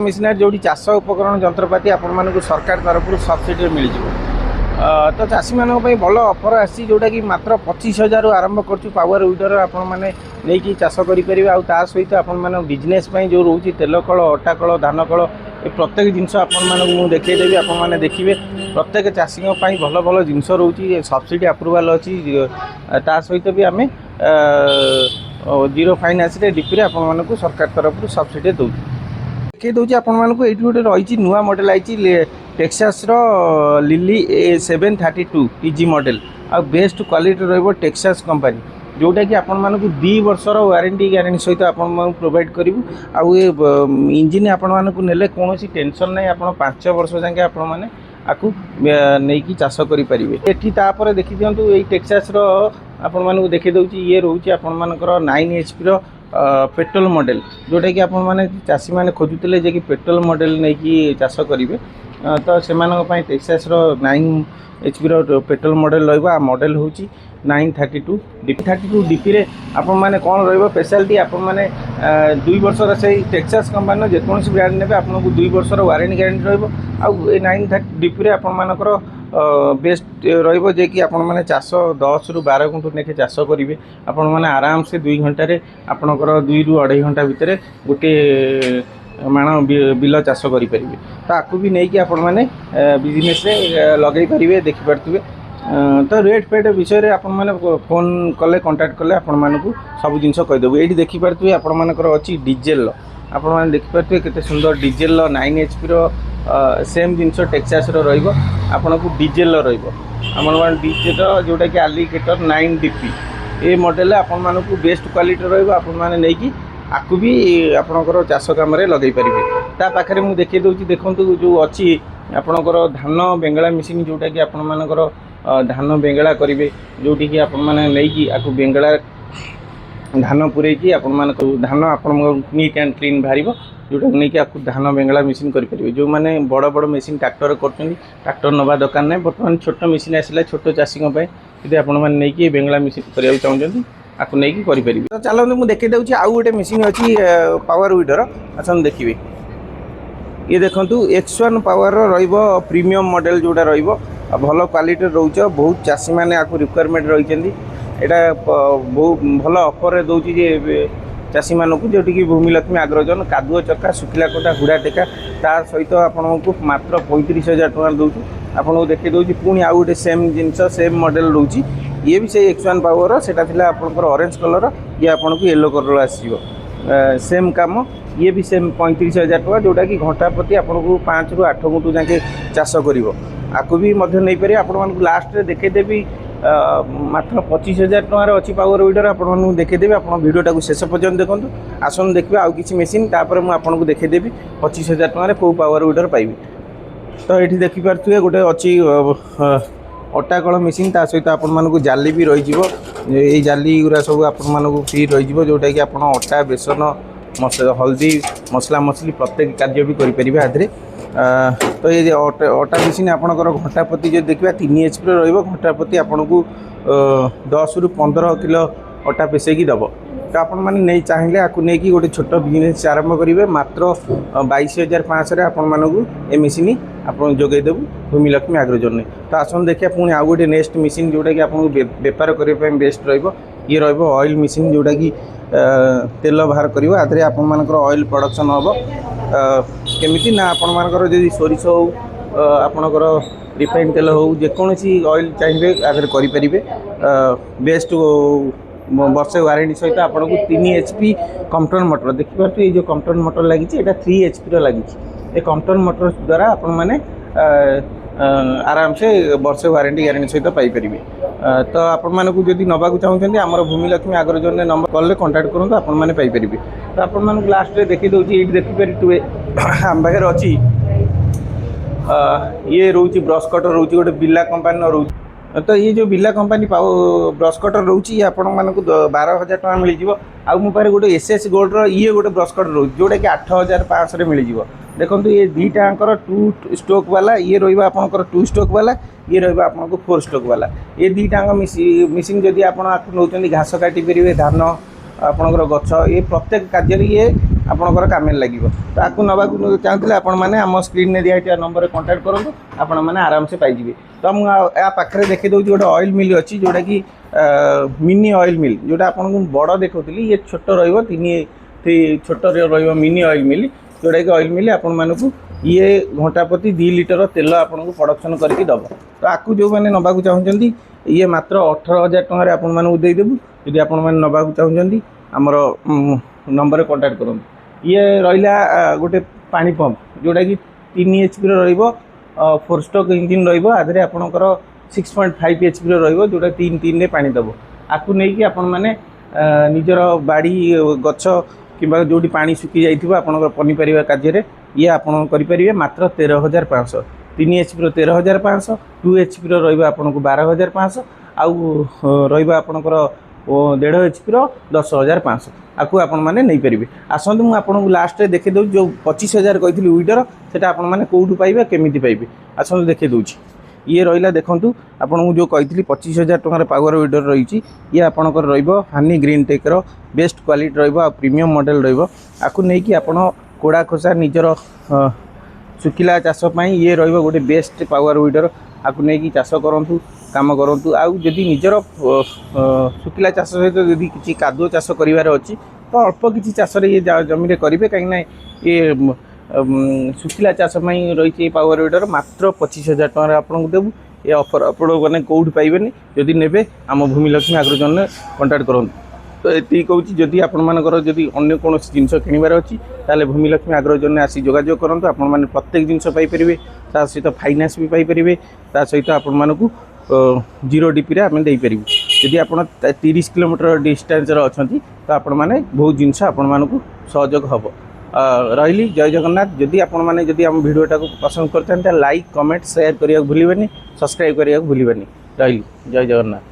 Machinery जो चाष उपकरण जंत्रपाति आपण सरकार तरफ सब्सिडी मिल तो चाषी मान भल अफर आसी जोटा कि मात्र 25,000 आरंभ कर पावर वीडर आपण मैंने नहीं चाष करेंगे आ सहित आपण बिजनेस जो रोचे तेल कल अटा कल धान कल ये प्रत्येक जिनस आपको देखदेवी आपने देखिए प्रत्येक चाषी भल भल जिनस रोचे सब्सिडी अप्रूवाल अच्छी सहित भी आम जीरो फाइनान्स डीपी आपको सरकार तरफ सब्सिडी दौर देखिए दूसरी आपको ये गोटे रही नुआ मॉडल आई Texas lily A732 PG model आ बेस्ट क्वालिटी रहिबो टेक्सास कंपनी जोटा कि आपण मानकु 2 वर्षर वारंटी गारंटी सहित आपण प्रोवाइड करिवु आ ये इंजिन आपण मानकु नेले कोनोसी टेंशन नै आपण 5 वर्ष जाके आपण माने आकु नै कि चाष करि परिबे एठी तापर देखि दियंतु एई टेक्सास रो आपण मानकु देखि दउची ये रहउची आपण मानकर 9 HP रो पेट्रोल मॉडल जोटा कि आपण माने चाषी माने खोजुतले जे कि पेट्रोल मॉडल नै कि चाष करिवे तो से टेक्सास 9 HP पेट्रोल मॉडल रहा मॉडल हूँ 932 DP रे आपण माने कौन रहिबो स्पेशलिटी आपण माने 2 वर्षर से टेक्सास कंपनी जेकोसी ब्रांड नेबे आपको 2 वर्षर वारंटी गारंटी रहिबो आ 930 DP रे आपण मानकर बेस्ट रहिबो जे कि आपण माने चाष 10 रु 12 घंटा नेके चाष करिवे आपण माने आराम से 2 घंटा रे आपनकर 2 रु 2.5 घंटा भितर गोटे माण बिल चाष करेंगे तो आपको भी नहीं कि आपण मैंने बिजनेस लगे पारे देखिपे तो रेट फेट विषय में आपण मैंने फोन कले कांटेक्ट कले आपण मानकु सब जिन कहीदेव ये देखिपे आपण मानकर अच्छी डीजेल आपण मैंने देखिपे केते सुंदर डीजेल 9 HP सेम जिनस टेक्सास आपन को डीजेल रहा डीजेल जोटा कि आलिगेटर 9 DP ये मॉडल आपण मानकु बेस्ट क्वालिटी रहा मैंने नहीं कि आपको भी आपणकर चाष कम लगे पारे ता पाखे मुझे देखी दूसरी देखूँ जो अच्छी आपणकर धान बेंगला मेसीन जोटा कि आपण मानकर धान बेंगला करेंगे जोटी कि आपण मैंने नहीं आपको बेंगला धान पूरेकी आपण मान धान आप नीट एंड क्लीन बाहर जोटा नहीं कि आपको धान बेंगला मेसीन करेंगे जो मैंने बड़ बड़ मेसीन ट्रैक्टर कर ट्रैक्टर नवा दरकार ना बर्तमान छोट मेसीन आसला छोट चाषी यदि आपण मैंने नहीं बेंगला मेसीन करने चाहते आपको नहीं करेंगे तो चलते मुझे देखी दूसरी आउ गोटे मेसीन अच्छी पावर वीडर आसन देखिए ये देखूँ X1 पावर प्रीमियम मॉडल जोटा भल क्वालिटी रोच बहुत चाषी मैंने आपको रिक्वायरमेंट रही बहुत भल अफर दौर चाषी मानक जोटि कि भूमिलक्ष्मी आग्रजन कादुआ चक्का शुखिला कोटा हुड़ा टेका ता सहित आपको मात्र 35,000 टଙ୍କା दूँ आपको देखी दूसरी पुणी आउ गोटे सेम जिनस सेम मॉडल रोची ये भी से X1 पावर सेटा थिला आपनकर ऑरेंज कलर ये आपन को येलो कलर आसीबो सेम काम ये भी सेम 35,000 टଙ୍କା जोटा कि घंटा प्रति आपन को 5 रु 8 गुंटू जाके चाष करिवो आकु भी मध्य नहीं पारे आपन मान लास्ट रे देखे देबी मात्र 25,000 टଙ୍କା अच्छी पावर वीडर आपन देखे देबी आपन वीडियोटा को शेष पर्यंत देखंतु आसन देखबे आउ किछि मेसिन तापर मु आपन को देखे देबी 25,000 टଙ୍କା रे को पावर वीडर पाइबी तो ये देखि पारथुए गोटे अच्छी अटा कल मेसीन ता सहित आपण मानक जाली भी रही जाली गुरा सब आपण मानक फ्री रही जोटा कि आप अटा बेसन हल्दी मसला मसली प्रत्येक कार्य भी करेंगे आधे तो ये अटा मेसीन आपंकर घंटा प्रति जो देखा 3 HP घंटा प्रति आपन को 10 रु 15 किलो अटा पेसैकी दब तो आपण मैंने नहीं चाहिए आपको नहीं कि गोटे छोट बिजनेस आरंभ करेंगे मात्र 22,500 आपण मानक ये मेसीन आप जोगेदेवु भूमिलक्ष्मी आग्रजन ने तो आसन देखिए पुणी आउ गोटे नेक्स्ट मेसीन जोटा कि आपको बेपार करने बेस्ट ये ऑयल मेसीन जोटा कि तेल बाहर कर आधे आपर ऑयल प्रोडक्शन हम केमी ना आपण मानकर जदि सोरिष हो आपणकर रिफाइंड तेल हो जेकोसी ऑयल चाहिए आधे करेंगे बेस्ट वर्षे वारंटी सहित आपको 3 HP कंट्रोल मोटर देखिए ये जो कंट्रोल मोटर लगी 3 HP लगी ये कंट्रोल मोटर द्वारा आपण मैंने आराम से वर्षे वारंटी गारंटी सहित पाइपर तो आपण मानक जदि नवाक चाहते आम भूमिलक्ष्मी आग्रजन नंबर कॉल कांटेक्ट करूँ आपण मैंने पाइपर तो आपण मानक लास्ट रे देखी दूसरी ये देखिपारे आम पाखे अच्छी ये रोचे ब्रश कटर रोचे गोटे बिला कंपानी रोचे तो ये जो बिला कंपानी ब्रश कटर रोचे आपण मानक 12,000 टଙ୍କା मिल आउ मो पारे गोटे SS गोल्ड ये गोटे ब्रश कटर रोचे जोटा कि 8,500 मिल देखो ये दीटाकर 2 स्टोक वाला ये रहा आपंकर 2 स्टोक वाला ये रहा आपको 4 स्टोक वाला ये दीटाक मिसिंग जदि आप नौ घास काटी पारे धान आपणकर गछ ये प्रत्येक कार्य ये ଆପଣଙ୍କର କାମରେ ଲାଗିବ। ତ ଆକୁ ନେବାକୁ ଚାହୁଁଥିଲେ ଆପଣମାନେ ଆମ ସ୍କ୍ରିନ୍ରେ ଦିଆହେଇଥିବା ନମ୍ବରରେ କଣ୍ଟାକ୍ଟ କରନ୍ତୁ, ଆପଣମାନେ ଆରାମସେ ପାଇଯିବେ। ତ ମୁଁ ୟା ପାଖରେ ଦେଖାଇ ଦେଉଛି ଗୋଟେ ଅଏଲ୍ ମିଲ୍ ଅଛି, ଯେଉଁଟାକି ମିନି ଅଏଲ୍ ମିଲ୍, ଯେଉଁଟା ଆପଣଙ୍କୁ ବଡ଼ ଦେଖାଉଥିଲି, ଇଏ ଛୋଟ ରହିବ, ଛୋଟ ରହିବ ମିନି ଅଏଲ୍ ମିଲ୍, ଯେଉଁଟାକି ଅଏଲ୍ ମିଲ୍ ଆପଣମାନଙ୍କୁ ଇଏ ଘଣ୍ଟା ପ୍ରତି 2 ଲିଟର ତେଲ ଆପଣଙ୍କୁ ପ୍ରଡ଼କ୍ସନ୍ କରିକି ଦେବ। ତ ଆକୁ ଯେଉଁମାନେ ନେବାକୁ ଚାହୁଁଛନ୍ତି ଇଏ ମାତ୍ର 18,000 ଟଙ୍କାରେ ଆପଣମାନଙ୍କୁ ଦେଇଦେବୁ। ଯଦି ଆପଣମାନେ ନେବାକୁ ଚାହୁଁଛନ୍ତି ଆମର ନମ୍ବରରେ କଣ୍ଟାକ୍ଟ କରନ୍ତୁ। ଇଏ ରହିଲା ଗୋଟେ ପାଣି ପମ୍ପ, ଯେଉଁଟାକି 3 HP ରହିବ, 4 ଷ୍ଟକ୍ ଇଞ୍ଜିନ୍ ରହିବ, ଆଦେହରେ ଆପଣଙ୍କର 6.5 HP ରହିବ, ଯେଉଁଟା 3-3ରେ ପାଣି ଦେବ। ଆକୁ ନେଇକି ଆପଣମାନେ ନିଜର ବାଡ଼ି ଗଛ କିମ୍ବା ଯେଉଁଠି ପାଣି ଶୁଖି ଯାଇଥିବ ଆପଣଙ୍କର ପନିପରିବା କାର୍ଯ୍ୟରେ ଇଏ ଆପଣ କରିପାରିବେ ମାତ୍ର 13,500। 3 HP 13,500, 2 HP ରହିବ ଆପଣଙ୍କୁ 12,500, ଆଉ ରହିବ ଆପଣଙ୍କର 1.5 HP 10,500। ଆକୁ ଆପଣମାନେ ନେଇପାରିବେ। ଆସନ୍ତୁ ମୁଁ ଆପଣଙ୍କୁ ଲାଷ୍ଟରେ ଦେଖାଇ ଦେଉଛି, ଯେଉଁ 25,000 କହିଥିଲି ୱିଡର, ସେଟା ଆପଣମାନେ କେଉଁଠୁ ପାଇବେ, କେମିତି ପାଇବେ, ଆସନ୍ତୁ ଦେଖାଇ ଦେଉଛି। ଇଏ ରହିଲା ଦେଖନ୍ତୁ, ଆପଣଙ୍କୁ ଯେଉଁ କହିଥିଲି 25,000 ଟଙ୍କାର ପାୱାର ୱିଡର ରହିଛି, ଇଏ ଆପଣଙ୍କର ରହିବ ହାନି ଗ୍ରୀନ୍ ଟେକ୍ର ବେଷ୍ଟ କ୍ୱାଲିଟି ରହିବ, ଆଉ ପ୍ରିମିୟମ୍ ମଡ଼େଲ୍ ରହିବ। ଆକୁ ନେଇକି ଆପଣ କୋଡ଼ା ଖୋସା ନିଜର ଶୁଖିଲା ଚାଷ ପାଇଁ ଇଏ ରହିବ ଗୋଟେ ବେଷ୍ଟ ପାୱାର ୱିଡର। ଆକୁ ନେଇକି ଚାଷ କରନ୍ତୁ, କାମ କରନ୍ତୁ। ଆଉ ଯଦି ନିଜର ଶୁଖିଲା ଚାଷ ସହିତ ଯଦି କିଛି କାଦୁଅ ଚାଷ କରିବାର ଅଛି, ତ ଅଳ୍ପ କିଛି ଚାଷରେ ଇଏ ଜମିରେ କରିବେ, କାହିଁକିନା ଇଏ ଶୁଖିଲା ଚାଷ ପାଇଁ ରହିଛି ଏ ପାୱାର ୱିଡର ମାତ୍ର 25,000 ଟଙ୍କାରେ ଆପଣଙ୍କୁ ଦେବୁ। ଏ ଅଫର୍ ଆପଣମାନେ କେଉଁଠି ପାଇବେନି। ଯଦି ନେବେ ଆମ ଭୂମିଲକ୍ଷ୍ମୀ ଆଗ୍ରୋଜନରେ କଣ୍ଟାକ୍ଟ କରନ୍ତୁ। ତ ଏତିକି କହୁଛି, ଯଦି ଆପଣମାନଙ୍କର ଯଦି ଅନ୍ୟ କୌଣସି ଜିନିଷ କିଣିବାର ଅଛି ତାହେଲେ ଭୂମିଲକ୍ଷ୍ମୀ ଆଗ୍ରୋଜନରେ ଆସି ଯୋଗାଯୋଗ କରନ୍ତୁ। ଆପଣମାନେ ପ୍ରତ୍ୟେକ ଜିନିଷ ପାଇପାରିବେ, ତା ସହିତ ଫାଇନାନ୍ସ ବି ପାଇପାରିବେ, ତା ସହିତ ଆପଣମାନଙ୍କୁ 0 DPରେ ଆମେ ଦେଇପାରିବୁ। ଯଦି ଆପଣ 30 କିଲୋମିଟର ଡିଷ୍ଟାନ୍ସରେ ଅଛନ୍ତି ତ ଆପଣମାନେ ବହୁତ ଜିନିଷ ଆପଣମାନଙ୍କୁ ସହଯୋଗ ହେବ। ରହିଲି, ଜୟ ଜଗନ୍ନାଥ। ଯଦି ଆପଣମାନେ ଯଦି ଆମ ଭିଡ଼ିଓଟାକୁ ପସନ୍ଦ କରିଥାନ୍ତି ତାହେଲେ ଲାଇକ୍, କମେଣ୍ଟ, ସେୟାର କରିବାକୁ ଭୁଲିବେନି, ସବସ୍କ୍ରାଇବ୍ କରିବାକୁ ଭୁଲିବେନି। ରହିଲି, ଜୟ ଜଗନ୍ନାଥ।